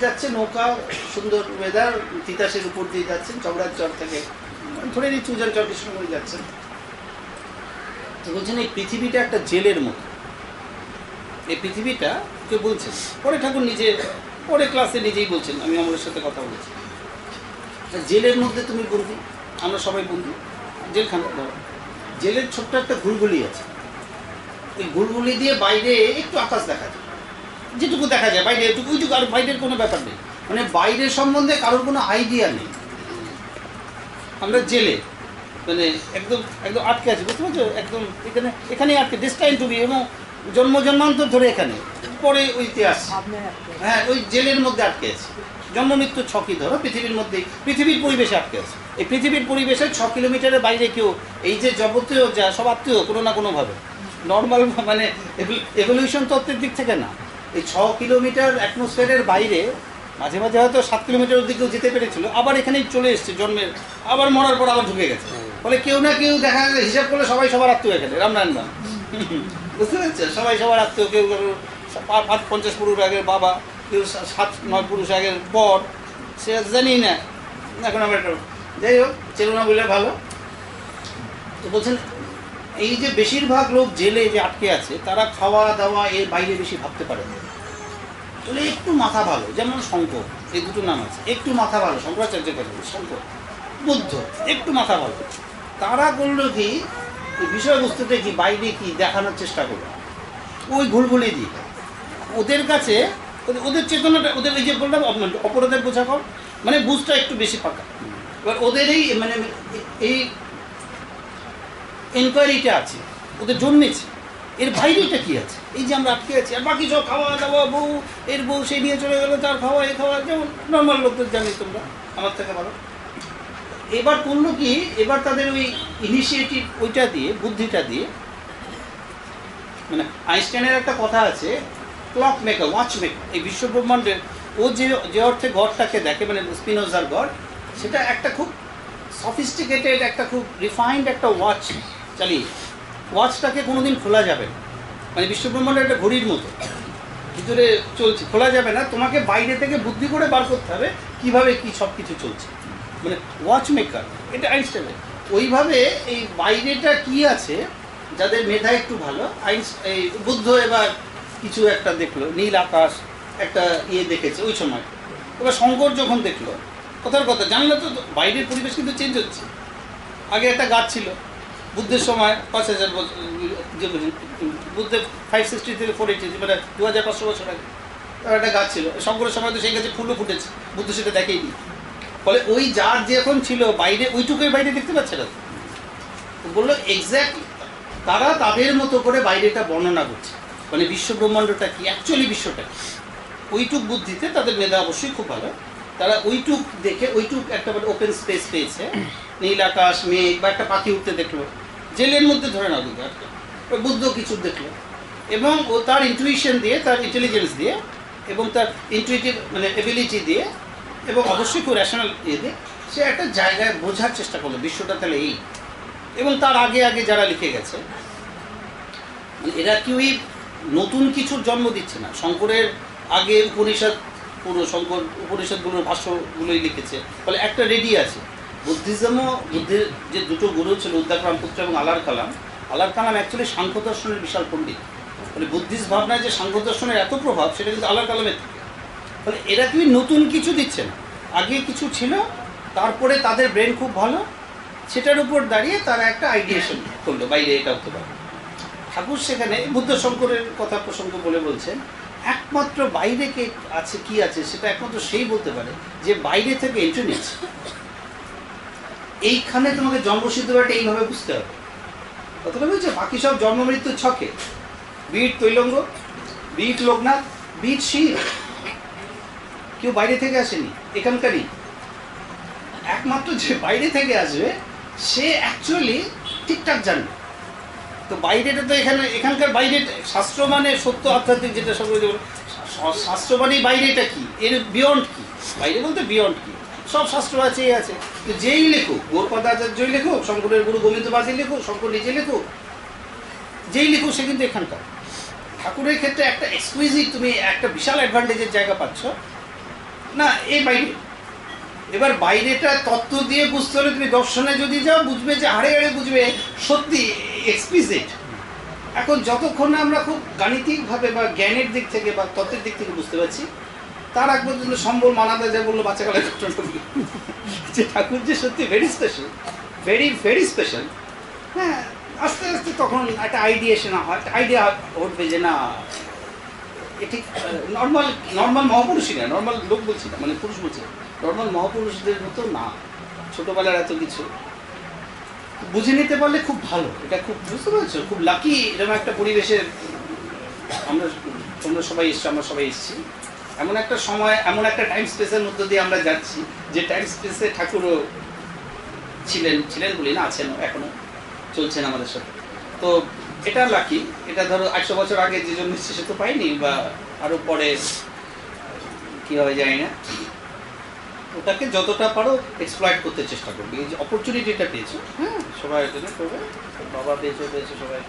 যাচ্ছে নৌকা, সুন্দর ওয়েদার, তিতাসের উপর দিয়ে যাচ্ছেন চবড়ার চর থেকে, ধরে নিই চুজান চর কৃষ্ণগঞ্জ যাচ্ছেন। তো বলছেন এই পৃথিবীটা একটা জেলের মতো। এই পৃথিবীটা কে বলছেন, পরে ঠাকুর নিজে পরে ক্লাসে নিজেই বলছেন, আমি আমার সাথে কথা বলেছি, জেলের মধ্যে তুমি বন্দি, আমরা সবাই বন্দি। জেলখানা ধরো, জেলের ছোট্ট একটা ঘুলঘুলি আছে, ওই ঘুলঘুলি দিয়ে বাইরে একটু আকাশ দেখা যায়, যেটুকু দেখা যায় বাইরে এটুকু, ওইটুকু, আর বাইরের কোনো ব্যাপার নেই, মানে বাইরের সম্বন্ধে কারোর কোনো আইডিয়া নেই। আমরা জেলে মানে একদম একদম আটকে আছি, বুঝতে পারছো, একদম এখানে আটকে ডেস্টাইন টু বি, এবং জন্মান্তর ধরে এখানে, পরে ওই ইতিহাস, হ্যাঁ ওই জেলের মধ্যে আটকে আছে। জন্ম মৃত্যু ছকই ধরো, পৃথিবীর মধ্যেই, পৃথিবীর পরিবেশে আটকে আছে। এই পৃথিবীর পরিবেশে 6 কিলোমিটারের বাইরে কেউ, এই যে যাবতীয় যা সব আত্মীয় কোনো না কোনোভাবে নর্মাল, মানে এভলিউশন তত্ত্বের দিক থেকে না, এই 6 কিলোমিটার অ্যাটমসফিয়ারের বাইরে মাঝে মাঝে হয়তো 7 কিলোমিটারের দিকেও যেতে পেরেছিল, আবার এখানেই চলে এসছে জন্মের, আবার মরার পর আবার ঢুকে গেছে। ফলে কেউ না কেউ দেখা গেছে, হিসাব করলে সবাই সবার আত্মীয় এখানে, রামনারায়ণ বাম, বুঝতে পেরেছে, সবাই সবার আত্মীয়, কেউ 50 পুরুষ আগের বাবা, কেউ 7-9 পুরুষ আগের বর, সে জানি না এখন আমার একটা, যাই হোক চেনো না বললে ভালো। তো বলছেন এই যে বেশিরভাগ লোক জেলে যে আটকে আছে, তারা খাওয়া দাওয়া এর বাইরে বেশি ভাবতে পারে না। তাহলে একটু মাথা ভালো, যেমন শঙ্কর, এই দুটো নাম আছে, একটু মাথা ভালো, শঙ্করাচার্যের কথা, শঙ্কর, বুদ্ধ, একটু মাথা ভালো, তারা করলো কি বিষয়বস্তুটা কি বাইরে কি দেখানোর চেষ্টা করলো ওই ঘুলঘুলি দিয়ে। ওদের কাছে ওদের চেতনাটা, ওদের এই যে বললাম অপরাধের বোঝা কম, মানে বুঝটা একটু বেশি পাকা। এবার ওদের এই মানে এই এনকোয়ারিটা আছে, ওদের জন্মেছে, এর বাইরেটা কি আছে, এই যে আমরা আটকে আছি, আর বাকি সব খাওয়া দাওয়া, বউ, এর বউ সে নিয়ে চলে গেলো, তার খাওয়া এ খাওয়া, যেমন নর্মাল লোকদের জানি তোমরা আমার থেকে ভালো। এবার করলো কি, এবার তাদের ওই ইনিশিয়েটিভ ওইটা দিয়ে, বুদ্ধিটা দিয়ে, মানে আইনস্টাইনের একটা কথা আছে, ক্লক মেকার, ওয়াচ মেকার, এই বিশ্বব্রহ্মাণ্ডের ও যে অর্থে গডটাকে দেখে, মানে স্পিনোজার গড, সেটা একটা খুব সফিস্টিকেটেড, একটা খুব রিফাইন্ড একটা ওয়াচ চালিয়ে, ওয়াচটাকে কোনোদিন খোলা যাবে না, মানে বিশ্বব্রহ্মাণ্ডের একটা ঘড়ির মতো ভিতরে চলছে, খোলা যাবে না, তোমাকে বাইরে থেকে বুদ্ধি করে বার করতে হবে কীভাবে কী সব কিছু চলছে, মানে ওয়াচ মেকার, এটা আইনস্টাইনের। ওইভাবে এই বাইরেটা কি আছে, যাদের মেধা একটু ভালো, এই বুদ্ধ এবার কিছু একটা দেখলো, নীল আকাশ একটা ইয়ে দেখেছে ওই সময়। এবার শঙ্কর যখন দেখলো, কথার কথা জানলে তো বাইরের পরিবেশ কিন্তু চেঞ্জ হচ্ছে। আগে একটা গাছ ছিল বুদ্ধের সময় 5000 বছর, বুদ্ধের 560 থেকে 480, মানে 2500 বছর আগে তার একটা গাছ ছিল। শঙ্করের সময় তো সেই গাছে ফুলও ফুটেছে, বুদ্ধ সেটা দেখেইনি। ফলে ওই যার যখন ছিল বাইরে, ওইটুকুর বাইরে দেখতে পাচ্ছে না, বললো এক্স্যাক্টলি তারা তাদের মতো করে বাইরেটা বর্ণনা করছে, মানে বিশ্বব্রহ্মাণ্ডটা কি, অ্যাকচুয়ালি বিশ্বটা কি, ওইটুক বুদ্ধিতে তাদের মেধা অবশ্যই খুব ভালো, তারা ওইটুক দেখে, ওইটুক একটা ওপেন স্পেস পেয়েছে, নীল আকাশ, মেঘ, বা একটা পাখি উঠতে দেখলো জেলের মধ্যে, ধরে না বুদ্ধ একটা, বুদ্ধ কিছু দেখলো, এবং ও তার ইন্টুইশন দিয়ে, তার ইন্টেলিজেন্স দিয়ে, এবং তার ইন্টুইটিভ মানে এবিলিটি দিয়ে, এবং অবশ্যই খুব র্যাশনাল ইয়ে দিয়ে সে একটা জায়গায় বোঝার চেষ্টা করলো বিশ্বটা তাহলে এই। এবং তার আগে আগে যারা লিখে গেছে, মানে এরা কেউই নতুন কিছুর জন্ম দিচ্ছে না। শঙ্করের আগে উপনিষদ, পুরো শঙ্কর উপনিষদগুলোর ভাষ্যগুলোই লিখেছে, ফলে একটা রেডি আছে। বুদ্ধিজমও, বুদ্ধির যে দুটো গুরু ছিল, উদ্দাকরামপুত্র এবং আলার কালাম, আলার কালাম অ্যাকচুয়ালি সাংখ্য দর্শনের বিশাল পণ্ডিত, ফলে বুদ্ধিস্ট ভাবনায় যে সাংখ্য দর্শনের এত প্রভাব, সেটা কিন্তু আলার কালামের থেকে। ফলে এরা কেউই নতুন কিছু দিচ্ছে না, আগে কিছু ছিল, তারপরে তাদের ব্রেন খুব ভালো, সেটার উপর দাঁড়িয়ে তারা একটা আইডিয়েশন করলো বাইরে এটা হতে পারে। ঠাকুর সেখানে বুদ্ধ শঙ্করের কথা প্রসঙ্গ বলে বলছেন, একমাত্র বাইরে কে আছে, কি আছে, সেটা একমাত্র সেই বলতে পারে যে বাইরে থেকে এন্ট্রি নিচ্ছে। এইখানে তোমাকে জন্মসিদ্ধ ব্যাপারটা এইভাবে বুঝতে হবে, কথাটা বলছে, বাকি সব জন্ম মৃত্যুর ছকে, বিট তৈলঙ্গ, বিট লোকনাথ, বিট শিব, কেউ বাইরে থেকে আসেনি, এখানকারই। একমাত্র যে বাইরে থেকে আসবে সে অ্যাকচুয়ালি ঠিকঠাক জানবে। তো বাইরেটা তো এখানকার বাইরে, শাস্ত্র মানে সত্য আধ্যাত্মিক, যেটা সব শাস্ত্র মানে বাইরেটা কি, এর বিয়ন্ড কি, বাইরে বলতে বিয়ন্ড কি, সব শাস্ত্র আছে, এই আছে। তো যেই লেখুক, গৌরপাদাচার্যই লেখুক, শঙ্করের গুরু গোবিন্দবাদী লেখুক, শঙ্কর নিজে লেখুক, যেই লেখুক, সে কিন্তু এখানকার। ঠাকুরের ক্ষেত্রে একটা এক্সকুইজিট, তুমি একটা বিশাল অ্যাডভান্টেজের জায়গা পাচ্ছ, না এই বাইরে, এবার বাইরেটা তত্ত্ব দিয়ে বুঝতে হলে তুমি দর্শনে যদি যাও বুঝবে যে হাড়ে হাড়ে বুঝবে সত্যি এক্সপ্লিসিট। এখন যতক্ষণ না আমরা খুব গাণিতিকভাবে বা জ্ঞানের দিক থেকে বা তত্ত্বের দিক থেকে বুঝতে পারছি, তার আগ পর্যন্ত সম্বল মানাতে যা বললো বাচ্চাকালের ঘটনাগুলো, যে ঠাকুর যে সত্যি very special, very very special. হ্যাঁ, আস্তে আস্তে তখন একটা আইডিয়া এসে না হয়, আইডিয়া উঠবে যে না এটি নর্মাল নর্মাল মহাপুরুষই না, নর্মাল লোক বলছি না, মানে পুরুষ বলছি, নর্মাল মহাপুরুষদের মতো না, ছোটোবেলার এত কিছু বুঝে নিতে পারলে খুব ভালো। এটা খুব, বুঝতে পারছো, খুব লাকি এরকম একটা পরিবেশের আমরা, তোমরা সবাই এসছো, আমরা সবাই এসেছি এমন একটা সময়, এমন একটা টাইম স্পেসের মধ্যে দিয়ে আমরা যাচ্ছি, যে টাইম স্পেসে ঠাকুরও ছিলেন বলি না, আছেন, এখনো চলছেন আমাদের সাথে। তো এটা লাকি। এটা ধরো 800 বছর আগে যে জন্য সে তো পাইনি, বা আরও পরে কী হবে জানি না, ওটাকে যতটা পারো এক্সপ্লয়েট করতে চেষ্টা করবে। এই যে অপরচুনিটিটা পেয়েছো, হ্যাঁ সবাই এটা করবে, বাবা পেয়েছো সবাই,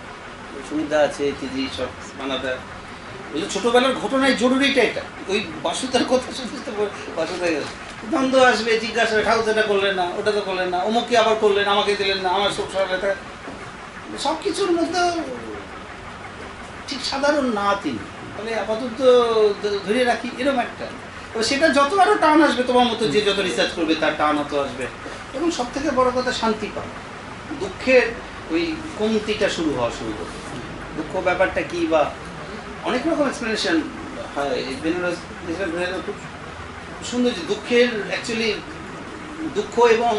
সুবিধা আছে, দিদি সব মানাদা। ওই যে ছোটোবেলার ঘটনায় জরুরিটা এটা, ওই বাসুদার কথা শুনতে, বাসুদায় দ্বন্দ্ব আসবে, জিজ্ঞাসা ঠাকুর এটা করলেন না, ওটা তো করলেন না, অমুককে আবার করলেন, আমাকে দিলেন না, আমার সব সরলতা, সব কিছুর মধ্যে ঠিক সাধারণ না তিনি, তাহলে আপাতত ধরে রাখি এরকম একটা। তো সেটা যত আরও টান আসবে, তোমার মতো যে যত রিসার্চ করবে তার টান অত আসবে, এবং সব থেকে বড় কথা শান্তি পাবে। দুঃখের ওই কমতিটা শুরু হওয়া শুরু করবে। দুঃখ ব্যাপারটা কী, বা অনেক রকম এক্সপ্লেনেশন হয়, খুব সুন্দর, যে দুঃখের অ্যাকচুয়ালি দুঃখ এবং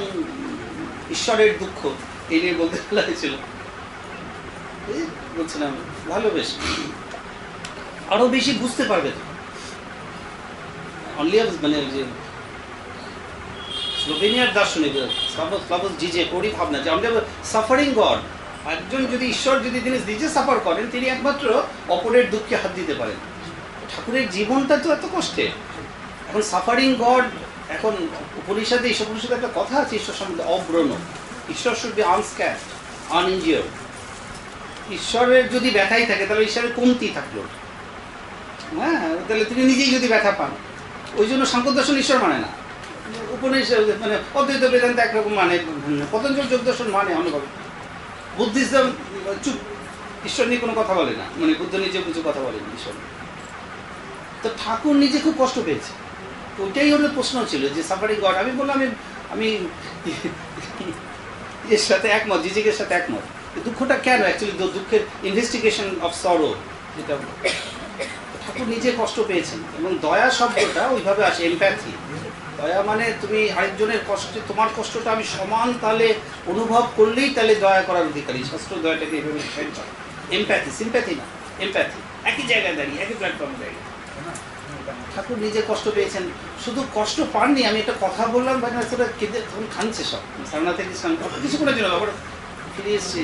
ঈশ্বরের দুঃখ এই নিয়ে বলতে বলা হয়েছিল, বলছিলাম ভালো, বেশ আরও বেশি বুঝতে পারবে তো। অনলি মানে যে স্লোভেনিয়ার দার্শনিক স্লাভোস জিজে ওরই ভাবনা যে আমরা সাফারিং গড, একজন যদি ঈশ্বর যদি তিনি নিজে সাফার করেন, তিনি একমাত্র অপরের দুঃখে হাত দিতে পারেন। ঠাকুরের জীবনটা তো এত কষ্টে, এখন সাফারিং গড, এখন উপনিষদে ঈশ্বর একটা কথা আছে ঈশ্বর সম্বন্ধে, অব্রণ, ঈশ্বর শুড বি আনস্ক্যাচড, আনইনজিওর্ড। ঈশ্বরের যদি ব্যথাই থাকে তাহলে ঈশ্বরের কমতি থাকলো, হ্যাঁ, তাহলে তিনি নিজেই যদি ব্যথা পান। ওই জন্য সাংখ্য দর্শন ঈশ্বর মানে না, উপনিষদ মানে অদ্বৈত বেদান্ত একরকম মানে, পতঞ্জল যোগ দর্শন মানে অনুভব। বুদ্ধিজম চুপ, ঈশ্বর নিয়ে কোনো কথা বলে না, মানে বুদ্ধ নিজে কিছু কথা বলেন ঈশ্বর। তো ঠাকুর নিজে খুব কষ্ট পেয়েছে, ওইটাই হলো প্রশ্ন ছিল যে সাফারিং গড। আমি বললাম আমি এর সাথে একমত, জিজিকের সাথে একমত। দুঃখটা কেন অ্যাকচুয়ালি, দুঃখের ইনভেস্টিগেশন অফ সরো, যেটা ঠাকুর নিজে কষ্ট পেয়েছেন। এবং দয়া শব্দটা ওইভাবে আসে, এমপ্যাথি। দয়া মানে তুমি আরেকজনের কষ্টে, তোমার কষ্টটা আমি সমান তাহলে অনুভব করলেই তাহলে দয়া করার অধিকারী। শাস্ত্র দয়াটাকে এইভাবে ডিফাইন করে, এমপ্যাথি, সিম্প্যাথি না, এমপ্যাথি। একই জায়গায় দাঁড়িয়ে, একই প্ল্যাটফর্মে দাঁড়িয়ে ঠাকুর নিজে কষ্ট পেয়েছেন। শুধু কষ্ট পাননি, আমি একটা কথা বললাম ভাই না, সেটা কেঁদে তখন খানছে সব, সারনাথে গেছিলাম কিছুক্ষণের জন্য, আবার ফিরে এসেছি।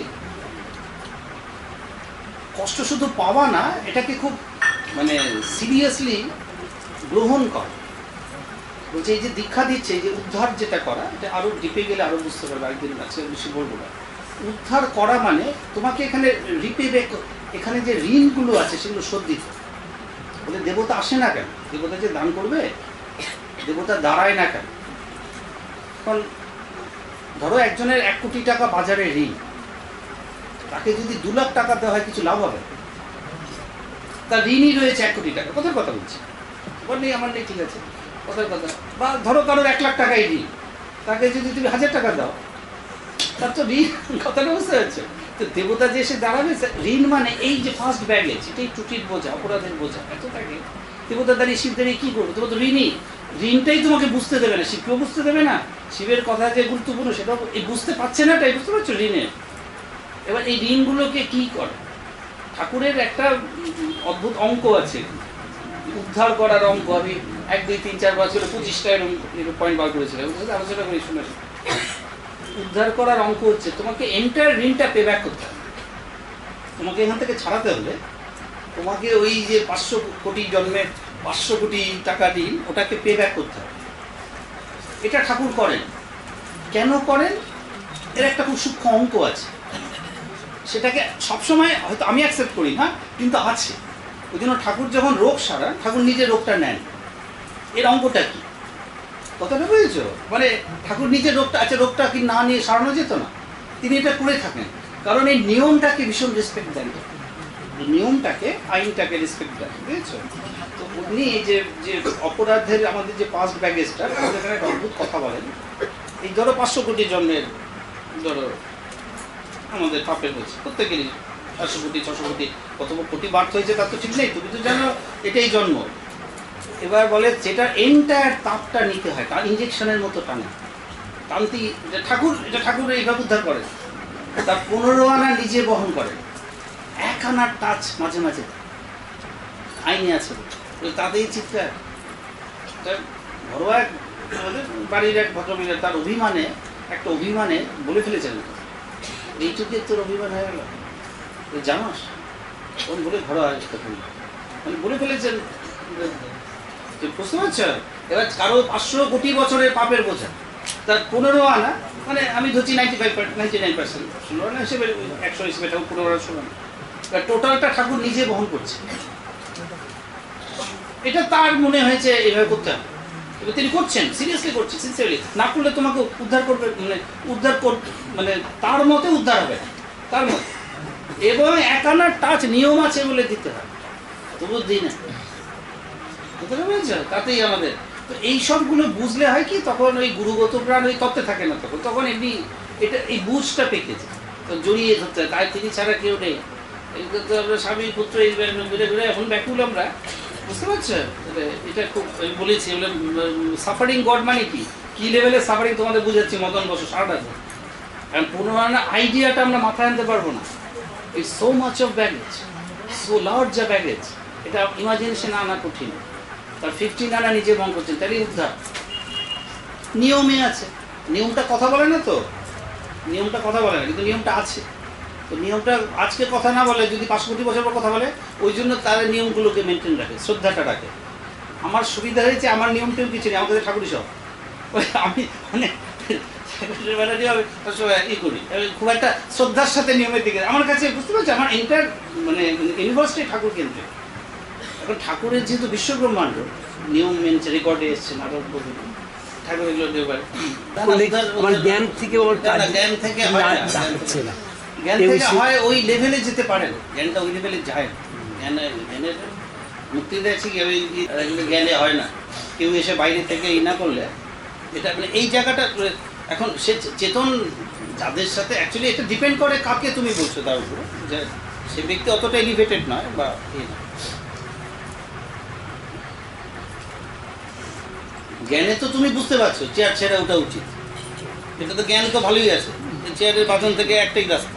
কষ্ট শুধু পাওয়া না, এটাকে খুব মানে সিরিয়াসলি গ্রহণ করা। বলছে এই যে দীক্ষা দিচ্ছে, এই যে উদ্ধার যেটা করা, এটা আরও ডিপে গেলে আরও বুঝতে পারবে, একদিন আছে বেশি বলবো না। উদ্ধার করা মানে তোমাকে এখানে এখানে যে ঋণগুলো আছে সেগুলো শোধ দিতে। বলে দেবতা আসে না কেন, দেবতা যে দান করবে, দেবতা দাঁড়ায় না কেন? কারণ ধরো একজনের 1 কোটি টাকা বাজারে ঋণ, তাকে যদি 2 লাখ টাকা দেওয়া হয় কিছু লাভ হবে? তার ঋণই রয়েছে 1 কোটি টাকা, কথার কথা বলছি, ওর নেই আমার নেই, ঠিক আছে, কথার কথা। বা ধরো কারোর 1 লাখ টাকাই ঋণ, তাকে যদি তুমি 1000 টাকা দাও, তার তো ঋণ, কথাটা বুঝতে পারছো? তো দেবতা যে এসে দাঁড়াবে, ঋণ মানে এই যে ফার্স্ট ব্যাগেজ, এটাই ত্রুটির বোঝা, অপরাধের বোঝা, এত থাকে। দেবতা দাঁড়িয়ে শিব দাঁড়িয়ে কী করবে? তোমার তো ঋণই, ঋণটাই তোমাকে বুঝতে দেবে না, শিবকেও বুঝতে দেবে না। শিবের কথা যে গুরুত্বপূর্ণ সেটাও এই বুঝতে পারছে না, তাই বুঝতে পারছো ঋণের। এবার এই ঋণগুলোকে কী করে? ঠাকুরের একটা অদ্ভুত অঙ্ক আছে, উদ্ধার করার অঙ্ক। আমি 1, 2, 3, 4 বছর 25টা এরকম পয়েন্ট বার করেছিলাম, আলোচনা করি, শুনে। উদ্ধার করার অঙ্ক হচ্ছে তোমাকে এন্টার ঋণটা পে ব্যাক করতে হবে। তোমাকে এখান থেকে ছাড়াতে হলে তোমাকে ওই যে 500 কোটি জন্মের 500 কোটি টাকা ঋণ, ওটাকে পে ব্যাক করতে হবে। এটা ঠাকুর করেন। কেন করেন? এর একটা খুব সূক্ষ্ম অঙ্ক আছে, সেটাকে সবসময় হয়তো আমি অ্যাকসেপ্ট করি না, কিন্তু আছে। ওই জন্য ঠাকুর যখন রোগ সারান, ঠাকুর নিজে রোগটা নেন। এর অঙ্কটা কি? কথাটা বুঝেছো? মানে ঠাকুর নিজের রোগটা, আচ্ছা রোগটা কি না নিয়ে সারানো যেত না? তিনি এটা করে থাকেন, কারণ এই নিয়মটাকে ভীষণ রেসপেক্ট দেন, নিয়মটাকে, আইনটাকে রেসপেক্ট দেন, বুঝেছো? তো উনি এই যে যে অপরাধের আমাদের যে পাস্ট ব্যাগেজটা, আমাদের এখানে একটা অদ্ভুত কথা বলেন, এই ধরো 500 কোটি জন্মের, ধরো আমাদের পাপের হয়েছে প্রত্যেকেরই 500 কোটি 600 কোটি কত কোটি বার্থ হয়েছে তার তো ঠিক নেই, তুমি তো জানো এটাই জন্ম। এবার বলে যেটা এন্টায়ার তাপটা নিতে হয়, তার ইঞ্জেকশনের মতো টানে, টানতি, এটা ঠাকুর এইভাবে উদ্ধার করে, তার 15 আনা নিজে বহন করে, 1 আনার টাচ মাঝে মাঝে আইনে আছে, তাতেই চিৎকার। ঘরোয়া আমাদের বাড়ির এক ভদ্রমহিলা তার অভিমানে, একটা অভিমানে বলে ফেলেছেন, এইটুকুর তোর অভিমান হয়ে গেল, জানাস ওর বলে ঘরোয়া মানে বলে ফেলেছেন, বুঝতে পারছ? এবার কারো 500 কোটি বছরের পাপের বোঝা, তার 15 আনা, মানে আমি ধরছি 99% 16 আনা হিসেবে, 100 হিসেবে ঠাকুর 15 আনা 16 আনা, টোটালটা ঠাকুর নিজে বহন করছে। এটা তার মনে হয়েছে এইভাবে করতে হবে, এবার তিনি করছেন, সিরিয়াসলি করছেন, সিনসিয়ারলি। না করলে তোমাকে উদ্ধার করবে, মানে তার মতে উদ্ধার হবে, তার মতে, এবং 1 আনার টাচ নিয়ম আছে বলে দিতে হয়, তবু দিই না, বুঝতে পেরেছ? তাতেই আমাদের তো এই সবগুলো বুঝলে হয় কি, তখন ওই গুরুগত প্রাণ ওই তত্ত্বে থাকে না, তখন এমনি এটা এই বুঝটা পেকেছে, তো জড়িয়ে ধরতে হয়, তাই তিনি ছাড়া কেউ নেই। এইগুলো তো আমরা স্বামী পুত্র এই ঘুরে ঘুরে এখন ব্যাকুল আমরা, বুঝতে পারছো? এটা খুব আমি বলেছি, সাফারিং গড মানে কি লেভেলের সাফারিং তোমাদের বুঝাচ্ছি, মদন বসো সারাটা, কারণ 15 আনা আইডিয়াটা আমরা মাথায় আনতে পারবো না, it's so much of baggage, so large a baggage, এটা ইমাজিনেশন আনা কঠিন। তার 15 আনা নিজে বহন করছেন, তাহলে উদ্ধার। নিয়মে আছে, নিয়মটা কথা বলে না, তো নিয়মটা কথা বলে না, কিন্তু নিয়মটা আছে, তো নিয়মটা আজকে কথা না বলে, যদি 5 কোটি বছর পর কথা বলে, ওই জন্য তার নিয়মগুলোকে মেনটেন রাখে, শ্রদ্ধাটা রাখে। আমার সুবিধা হয়েছে, আমার নিয়মটাও কিছু নেই, আমাদের ঠাকুরই সব, আমি মানে করি খুব একটা শ্রদ্ধার সাথে নিয়মের দিকে আমার কাছে, বুঝতে পারছি, আমার এন্টার মানে ইউনিভার্সিটি ঠাকুর কেন্দ্রে। এখন ঠাকুরের যেহেতু বিশ্বব্রহ্মাণ্ড, নিয়ম মেনছে, রেকর্ডে এসছে, নাটক কবি ঠাকুর এগুলো দেবার জ্ঞান থেকে হয়, ওই লেভেলে যেতে পারে, জ্ঞানটা ওই লেভেলে যায়, জ্ঞানের মুক্তি দিয়েছে কি ওই জ্ঞানে হয় না, কেউ এসে বাইরে থেকে এই না করলে, এটা মানে এই জায়গাটা এখন সে চেতন যাদের সাথে অ্যাকচুয়ালি এটা ডিপেন্ড করে কাকে তুমি বলছো তার উপরে, যে সে ব্যক্তি অতটা এলিভেটেড নয় বা জ্ঞানে তো তুমি বুঝতে পারছো চেয়ার ছেড়ে ওঠা উচিত, এটা তো জ্ঞান তো ভালোই আছে, চেয়ারের বাঁধন থেকে একটাই রাস্তা,